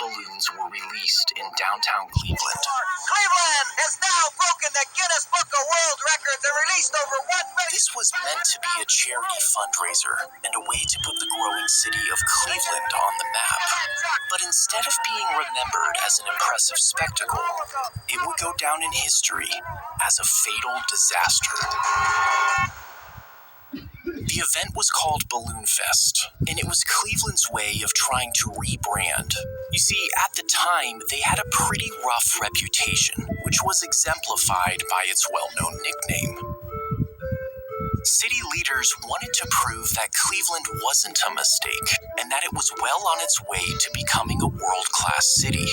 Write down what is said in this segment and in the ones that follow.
balloons were released in downtown Cleveland. Cleveland has now broken the Guinness Book of World Records and released over 1 million. This was meant to be a charity fundraiser and a way to put the growing city of Cleveland on the map. But instead of being remembered as an impressive spectacle, it would go down in history as a fatal disaster. The event was called Balloon Fest, and it was Cleveland's way of trying to rebrand. You see, at the time, they had a pretty rough reputation, which was exemplified by its well-known nickname. City leaders wanted to prove that Cleveland wasn't a mistake, and that it was well on its way to becoming a world-class city.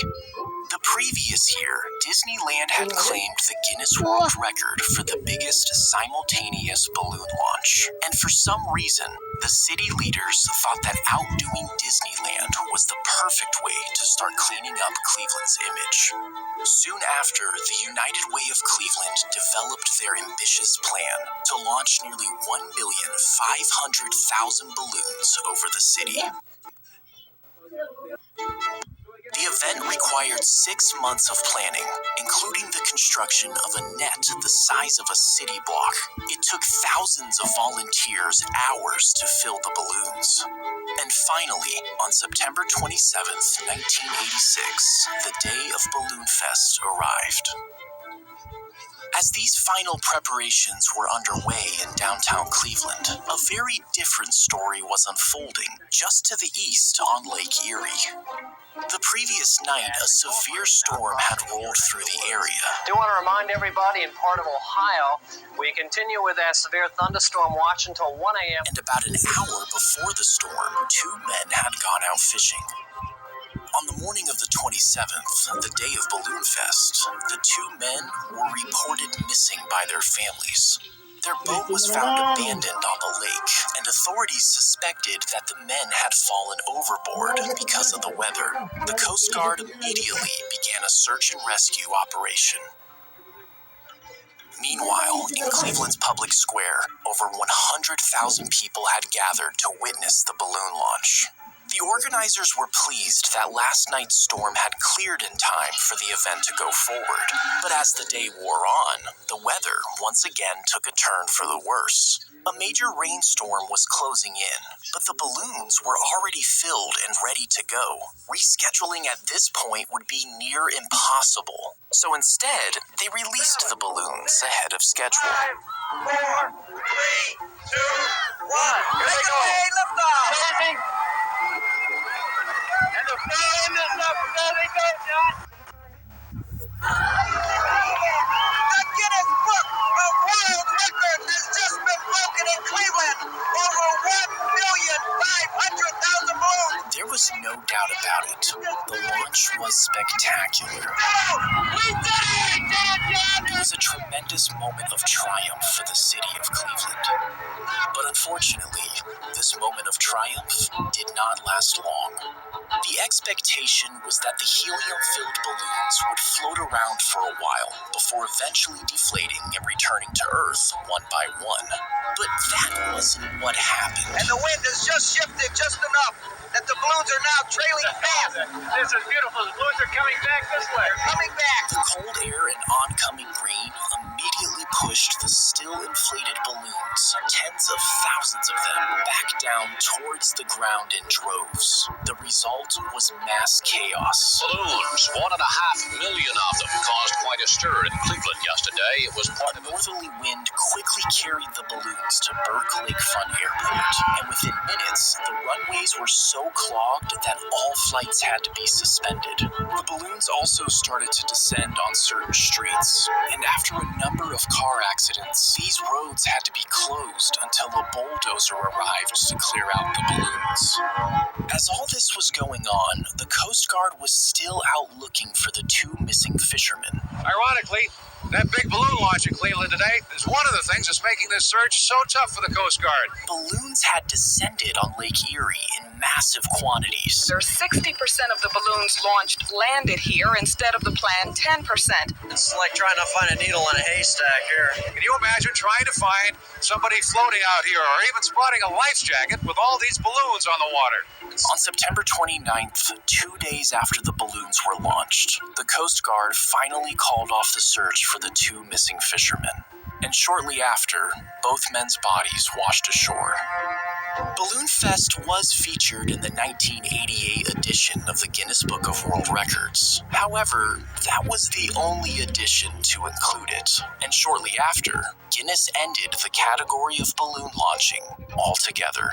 The previous year, Disneyland had claimed the Guinness World Record for the biggest simultaneous balloon launch. And for some reason, the city leaders thought that outdoing Disneyland was the perfect way to start cleaning up Cleveland's image. Soon after, the United Way of Cleveland developed their ambitious plan to launch nearly 1,500,000 balloons over the city. The event required 6 months of planning, including the construction of a net the size of a city block. It took thousands of volunteers hours to fill the balloons. And finally, on September 27th, 1986, the day of Balloon Fest arrived. As these final preparations were underway in downtown Cleveland, a very different story was unfolding just to the east on Lake Erie. The previous night, a severe storm had rolled through the area. I do want to remind everybody in part of Ohio, we continue with that severe thunderstorm watch until 1 a.m. And about an hour before the storm, 2 men had gone out fishing. On the morning of the 27th, the day of Balloon Fest, the 2 men were reported missing by their families. Their boat was found abandoned on the lake, and authorities suspected that the men had fallen overboard because of the weather. The Coast Guard immediately began a search and rescue operation. Meanwhile, in Cleveland's public square, over 100,000 people had gathered to witness the balloon launch. The organizers were pleased that last night's storm had cleared in time for the event to go forward. But as the day wore on, the weather once again took a turn for the worse. A major rainstorm was closing in, but the balloons were already filled and ready to go. Rescheduling at this point would be near impossible. So instead, they released the balloons ahead of schedule. 5, 4, 3, 2, 1. Make away, lift off! And the flame is up. There they go, John. The Guinness Book of World Records has just been broken in Cleveland. Over 1,500,000 balloons. There was no doubt about it. The launch was spectacular. We did it! It was a tremendous moment of triumph for the city of Cleveland. But unfortunately, this moment of triumph did not last long. The expectation was that the helium-filled balloons would float around for a while before eventually deflating and returning to Earth one by one. But that wasn't what happened. And the wind has just shifted just enough that the balloons are now trailing fast. This is beautiful. The balloons are coming back this way. They're coming back. The cold air and oncoming rain immediately pushed the still inflated balloons, tens of thousands of them, back down towards the ground in droves. The result was mass chaos. Balloons, 1.5 million of them, caused quite a stir in Cleveland yesterday. It was part A of northerly wind quickly carried the balloons to Burke Lakefront Airport, and within minutes, the runways were so clogged that all flights had to be suspended. The balloons also started to descend on certain streets, and after a number of car accidents, these roads had to be closed until a bulldozer arrived to clear out the balloons. As all this was going on, the Coast Guard was still out looking for the 2 missing fishermen. Ironically, That big balloon launch in Cleveland today is one of the things that's making this search so tough for the Coast Guard. Balloons had descended on Lake Erie in massive quantities. There's 60% of the balloons launched landed here instead of the planned 10%. It's like trying to find a needle in a haystack here. Can you imagine trying to find somebody floating out here or even spotting a life jacket with all these balloons on the water? On September 29th, 2 days after the balloons were launched, the Coast Guard finally called off the search for the 2 missing fishermen. And shortly after, both men's bodies washed ashore. Balloon Fest was featured in the 1988 edition of the Guinness Book of World Records. However, that was the only edition to include it. And shortly after, Guinness ended the category of balloon launching altogether.